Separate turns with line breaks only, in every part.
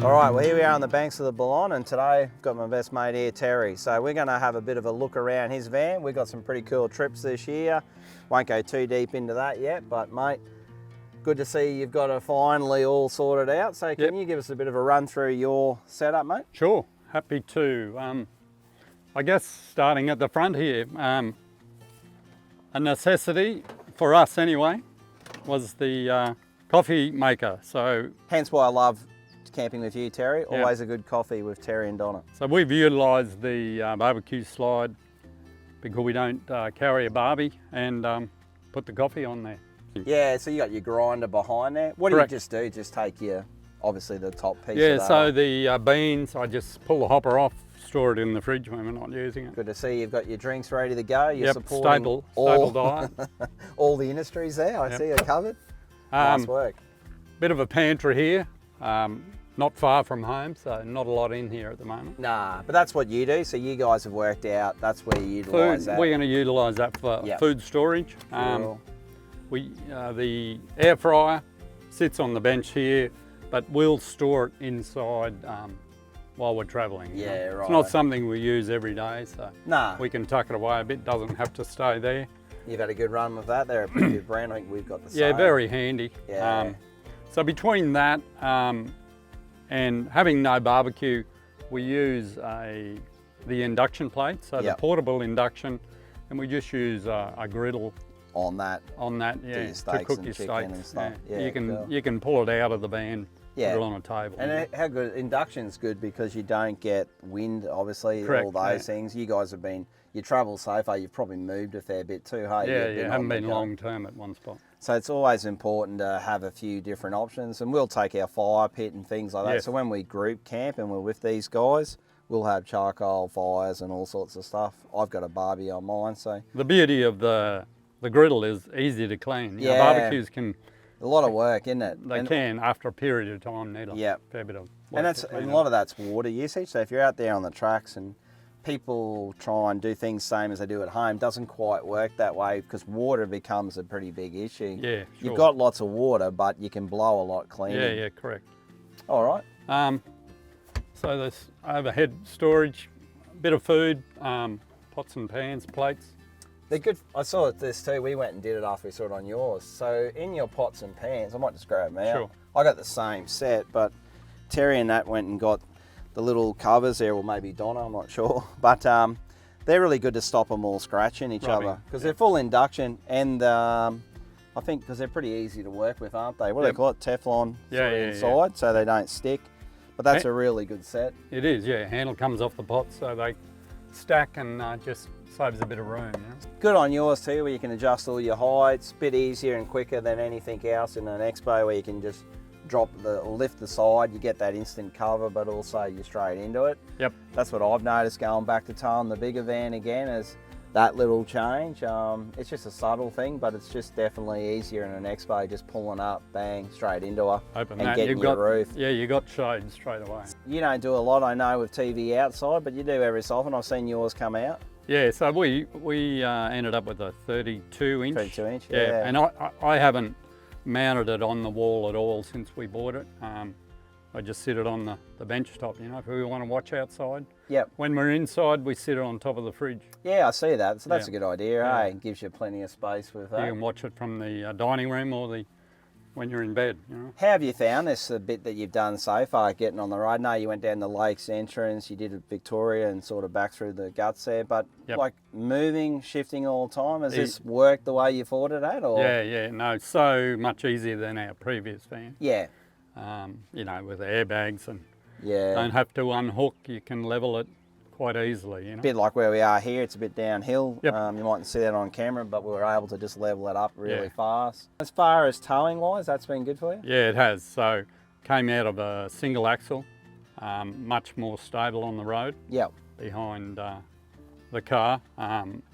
All right, well here we are on the banks of the Balonne, and today I've got my best mate here, Terry. So we're going to have a bit of a look around his van. We've got some pretty cool trips this year. Won't go too deep into that yet, but mate, good to see you've got it finally all sorted out. So can you give us a bit of a run through your setup, mate?
Sure, happy to. I guess starting at the front here, a necessity for us anyway was the coffee maker. So
hence why I love camping with you, Terry. Always a good coffee with Terry and Donna.
So we've utilised the barbecue slide because we don't carry a barbie, and put the coffee on there.
Yeah, so you got your grinder behind there. What
Correct.
do you just do? Just take your, obviously the top piece
Yeah,
of that
so
off.
the beans, I just pull the hopper off, store it in the fridge when we're not using it.
Good to see you've got your drinks ready to go. You're
Yep,
supporting
staple diet.
all the industries there. I see you're covered. Nice work.
Bit of a pantry here, not far from home, so not a lot in here at the moment.
Nah, but that's what you do. So you guys have worked out that's where you utilise that.
We're going to utilise that for food storage.
Cool.
The air fryer sits on the bench here, but we'll store it inside while we're travelling.
Yeah, right.
It's not something we use every day, so we can tuck it away a bit. Doesn't have to stay there.
You've had a good run with that. They're a pretty good brand. I think we've got the same.
Yeah, very handy.
Yeah.
So between that and having no barbecue, we use the induction plate, so the portable induction, and we just use a griddle
on that,
to cook your steaks
and stuff.
Yeah, you can pull it out of the van, put it on a table.
And how good induction's good because you don't get wind, obviously. Correct, all those things. You guys have been, you travel so far, you've probably moved a fair bit too, hey?
Yeah, haven't been long term at one spot.
So it's always important to have a few different options, and we'll take our fire pit and things like that.
Yes.
So when we group camp and we're with these guys, we'll have charcoal fires and all sorts of stuff. I've got a barbie on mine, so.
The beauty of the griddle is easy to clean. You know, barbecues can...
A lot of work, isn't it?
They can, after a period of time, need a fair bit of work.
And a lot of that's water usage. So if you're out there on the tracks and people try and do things same as they do at home, doesn't quite work that way because water becomes a pretty big issue.
Yeah, sure.
You've got lots of water, but you can blow a lot cleaner.
Yeah, correct.
All right.
So this overhead storage, bit of food, pots and pans, plates.
They're good. I saw this too. We went and did it after we saw it on yours. So in your pots and pans, I might just grab them out.
Sure.
I got the same set, but Terry and Nat went and got the little covers there, or maybe Donna, I'm not sure. But they're really good to stop them all scratching each other because they're full induction, and I think because they're pretty easy to work with, aren't they? What do they call it? Teflon inside, so they don't stick. But that's a really good set.
It is, yeah. Handle comes off the pot, so they stack and just saves a bit of room. You know?
Good on yours too, where you can adjust all your heights. A bit easier and quicker than anything else in an Expo, where you can just lift the side, you get that instant cover, but also you're straight into it.
Yep.
That's what I've noticed going back to towing the bigger van again, is that little change. It's just a subtle thing, but it's just definitely easier in an Expo, just pulling up, bang, straight into her and getting your roof.
Yeah, you got shade straight away.
You don't do a lot, I know, with TV outside, but you do every so often. I've seen yours come out.
Yeah, so we ended up with a 32 inch.
32 inch,
yeah. And I haven't mounted it on the wall at all since we bought it. I just sit it on the bench top, you know, if we want to watch outside.
Yep.
When we're inside, we sit it on top of the fridge.
Yeah, I see that. So that's a good idea, eh? It gives you plenty of space with that.
You can watch it from the dining room or when you're in bed, you know.
How have you found this, the bit that you've done so far, getting on the road? No, you went down the Lakes entrance, you did Victoria and sort of back through the guts there, but like moving, shifting all the time, has this worked the way you thought it had? Or?
Yeah, no, it's so much easier than our previous van.
Yeah.
You know, with airbags and
Yeah.
Don't have to unhook, you can level it quite easily, you know.
A bit like where we are here, it's a bit downhill.
Yep.
You mightn't see that on camera, but we were able to just level it up really fast. As far as towing wise, that's been good for you?
Yeah, it has. So came out of a single axle, much more stable on the road.
Yep.
Behind the car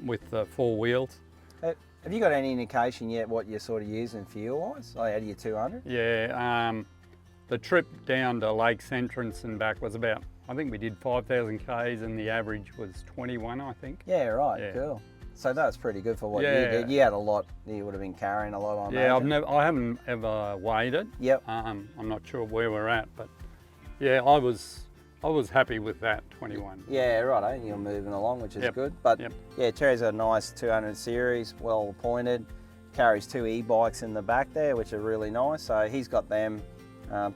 with the four wheels.
Have you got any indication yet what you're sort of using fuel-wise? Out of your 200?
Yeah, the trip down to Lakes Entrance and back was about, I think we did 5,000 Ks and the average was 21, I think.
Yeah, right, cool. So that's pretty good for what you did. You had a lot, you would have been carrying a lot on.
Yeah, I haven't ever weighed it.
Yep.
I'm not sure where we're at, but Yeah, I was happy with that 21.
Yeah, right. You're moving along, which is
Yep,
good. But
yep.
yeah, Terry's got a nice 200 series, well appointed. Carries 2 e-bikes in the back there, which are really nice. So he's got them.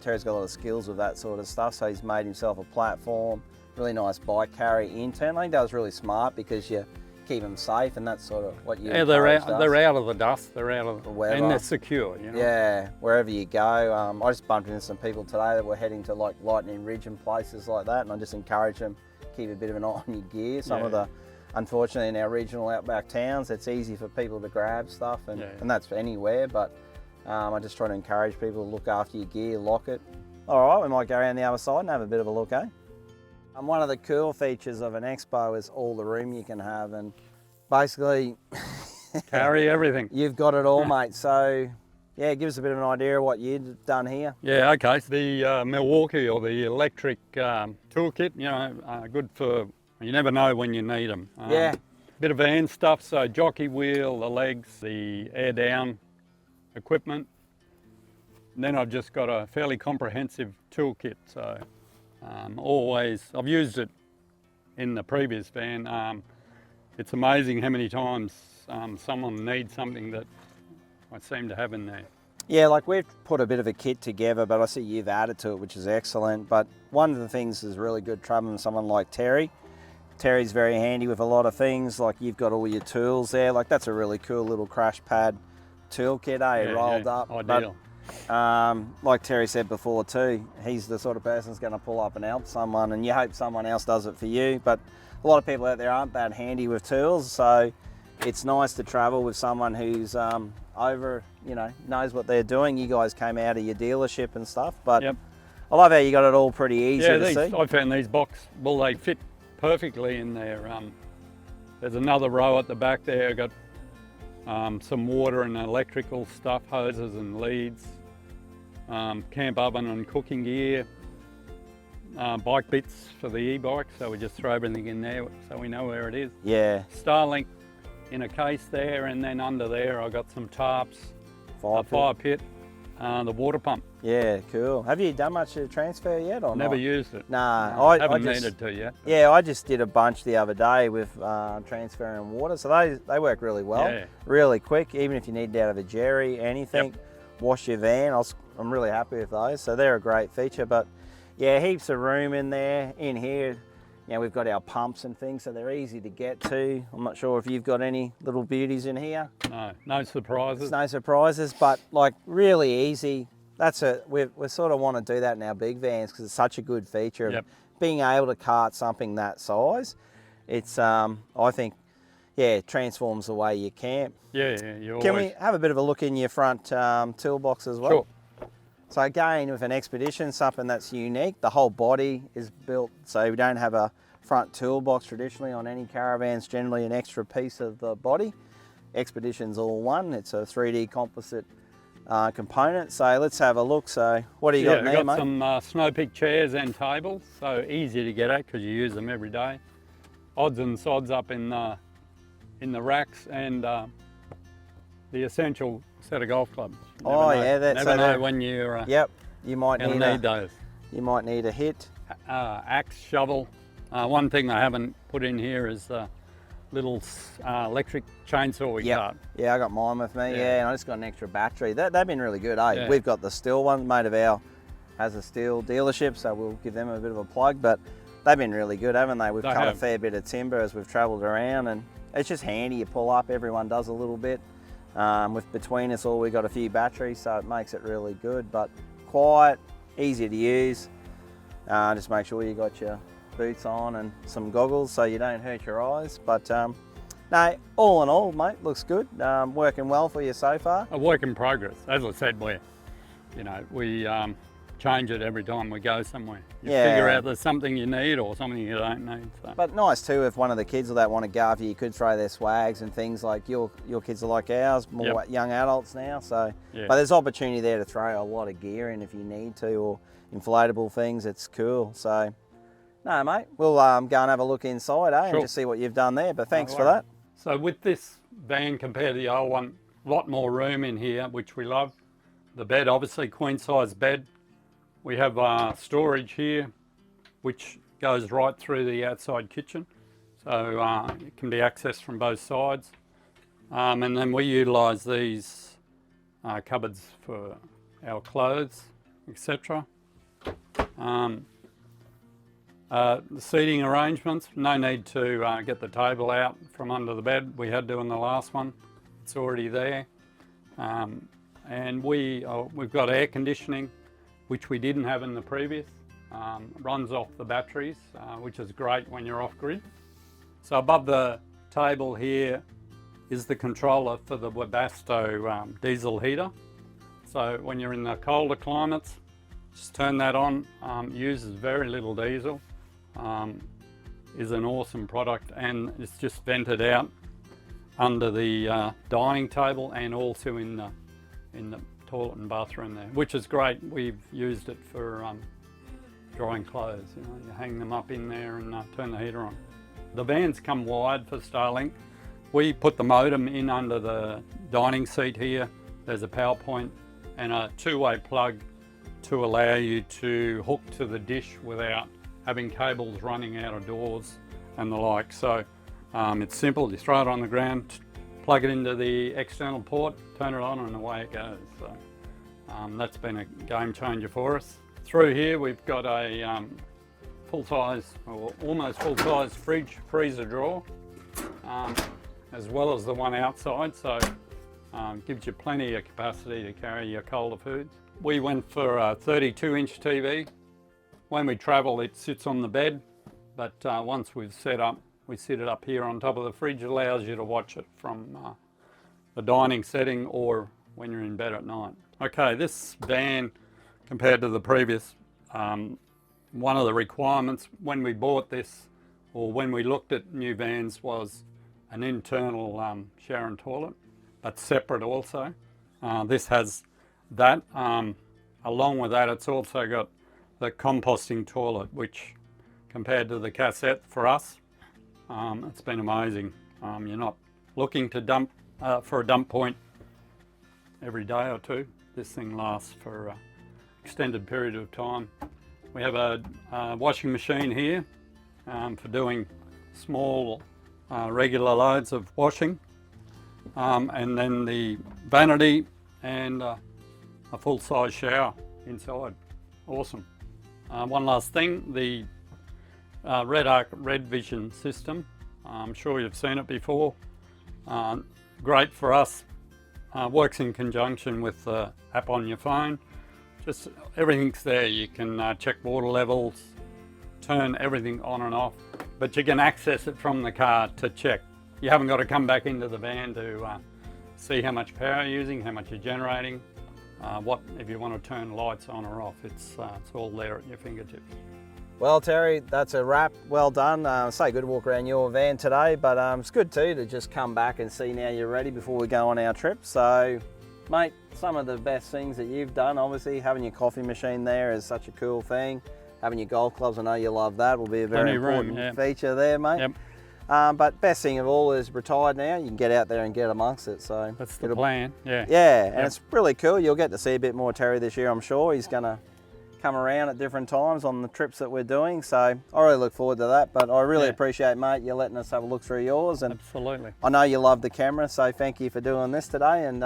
Terry's got a lot of skills with that sort of stuff. So he's made himself a platform, really nice bike carry internally. He does really smart because you keep them safe, and that's sort of what you.
Yeah, they're out of the dust. They're out of
The weather.
and they're secure. You know.
Yeah, wherever you go. I just bumped into some people today that were heading to like Lightning Ridge and places like that, and I just encourage them keep a bit of an eye on your gear. Some of the, unfortunately, in our regional outback towns, it's easy for people to grab stuff, and that's anywhere. But I just try to encourage people to look after your gear, lock it. All right, we might go around the other side and have a bit of a look, eh? One of the cool features of an Expo is all the room you can have, and basically
Carry everything.
you've got it all, mate. So yeah, give us a bit of an idea of what you've done here.
Yeah, okay. The Milwaukee or the electric toolkit, you know, good for, you never know when you need them.
Yeah.
Bit of van stuff, so jockey wheel, the legs, the air down equipment. And then I've just got a fairly comprehensive toolkit, so always, I've used it in the previous van. It's amazing how many times someone needs something that I seem to have in there.
Yeah, like we've put a bit of a kit together, but I see you've added to it, which is excellent. But one of the things is really good traveling someone like Terry. Terry's very handy with a lot of things, like you've got all your tools there. Like that's a really cool little crash pad toolkit, eh? Rolled up.
Ideal.
But, like Terry said before too, he's the sort of person that's going to pull up and help someone, and you hope someone else does it for you. But a lot of people out there aren't that handy with tools, so it's nice to travel with someone who's over, you know, knows what they're doing. You guys came out of your dealership and stuff, but I love how you got it all pretty easy to see.
I found these they fit perfectly in there. There's another row at the back there. Got some water and electrical stuff, hoses and leads, camp oven and cooking gear, bike bits for the e-bike, so we just throw everything in there so we know where it is.
Yeah.
Starlink in a case there, and then under there I got some tarps, a fire pit, the water pump.
Yeah, cool. Have you done much of the transfer yet or
Never
not?
used it.
Nah,
No,
I
haven't
just,
needed to yet.
Yeah, I just did a bunch the other day with transferring water, so they work really well, really quick. Even if you need it out of a jerry, anything, wash your van. I'm really happy with those, so they're a great feature. But yeah, heaps of room in there. In here, you know, we've got our pumps and things, so they're easy to get to. I'm not sure if you've got any little beauties in here.
No surprises.
There's no surprises, but like really easy. We sort of want to do that in our big vans because it's such a good feature of being able to cart something that size. It's I think, yeah, it transforms the way you camp.
Can
we have a bit of a look in your front toolbox as well?
Sure.
So again, with an Expedition, something that's unique. The whole body is built so we don't have a front toolbox traditionally on any caravans. Generally, an extra piece of the body. Expedition's all one. It's a 3D composite component. So let's have a look. So what do you got there,
I've got
mate?
some Snow Peak chairs and tables, so easy to get at because you use them every day. Odds and sods up in the racks, and the essential set of golf clubs. Never know when you're
you might
need those.
You might need a hit.
Axe, shovel. One thing I haven't put in here is little electric chainsaw we cut.
Yeah, I got mine with me. Yeah, and I just got an extra battery. They've been really good, eh?
Yeah.
We've got the Stihl one. Mate of ours has a Stihl dealership, so we'll give them a bit of a plug. But they've been really good, haven't they? We've cut a fair bit of timber as we've travelled around, and it's just handy. You pull up, everyone does a little bit. With between us all, we got a few batteries, so it makes it really good. But quiet, easy to use. Just make sure you got your boots on and some goggles so you don't hurt your eyes. But no, all in all, mate, looks good. Working well for you so far.
A work in progress. As I said, we change it every time we go somewhere. You figure out there's something you need or something you don't need. So.
But nice too, if one of the kids that want to go after you could throw their swags and things. Like your kids are like ours, more young adults now. So, but there's opportunity there to throw a lot of gear in if you need to, or inflatable things. It's cool. So, no, mate, we'll go and have a look inside, and just see what you've done there. But thanks for that.
So with this van compared to the old one, a lot more room in here, which we love. The bed, obviously queen size bed. We have storage here, which goes right through the outside kitchen. So it can be accessed from both sides. And then we utilise these cupboards for our clothes, etc. The seating arrangements, no need to get the table out from under the bed. We had to in the last one. It's already there. And we've got air conditioning, which we didn't have in the previous. Runs off the batteries, which is great when you're off grid. So above the table here is the controller for the Webasto diesel heater. So when you're in the colder climates, just turn that on. Uses very little diesel. Is an awesome product, and it's just vented out under the dining table and also in the toilet and bathroom there, which is great. We've used it for drying clothes. You know, you hang them up in there and turn the heater on. The vans come wide for Starlink. We put the modem in under the dining seat here. There's a power point and a two-way plug to allow you to hook to the dish without having cables running out of doors and the like. So it's simple. You throw it on the ground, plug it into the external port, turn it on, and away it goes. So that's been a game changer for us. Through here we've got a full-size, or almost full-size fridge freezer drawer, as well as the one outside, so gives you plenty of capacity to carry your colder foods. We went for a 32-inch TV. When we travel, it sits on the bed, but once we've set up, we sit it up here on top of the fridge. It allows you to watch it from the dining setting or when you're in bed at night. Okay, this van, compared to the previous, one of the requirements when we bought this, or when we looked at new vans, was an internal shower and toilet, but separate also. This has that. Along with that, it's also got the composting toilet, which compared to the cassette for us, it's been amazing. You're not looking to dump for a dump point every day or two. This thing lasts for an extended period of time. We have a washing machine here for doing small regular loads of washing, and then the vanity and a full-size shower inside. Awesome. One last thing, the RedArc Red Vision system. I'm sure you've seen it before. Great for us. Works in conjunction with the app on your phone. Just everything's there. You can check water levels, turn everything on and off, but you can access it from the car to check. You haven't got to come back into the van to see how much power you're using, how much you're generating. What if you want to turn lights on or off, it's all there at your fingertips.
Well, Terry, that's a wrap. Well done. Say good walk around your van today, but it's good too to just come back and see now you're ready before we go on our trip. So, mate, some of the best things that you've done, obviously having your coffee machine there is such a cool thing. Having your golf clubs, I know you love that, will be a very important feature there, mate.
Yep.
But best thing of all is retired now. You can get out there and get amongst it. So
that's the plan. Yeah.
Yeah, and it's really cool. You'll get to see a bit more Terry this year, I'm sure. He's going to come around at different times on the trips that we're doing. So I really look forward to that. But I really appreciate, mate, you letting us have a look through yours. And
absolutely.
I know you love the camera, so thank you for doing this today. And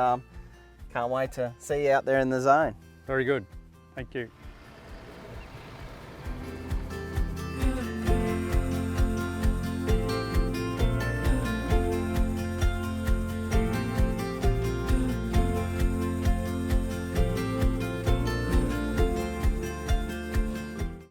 can't wait to see you out there in the zone.
Very good. Thank you.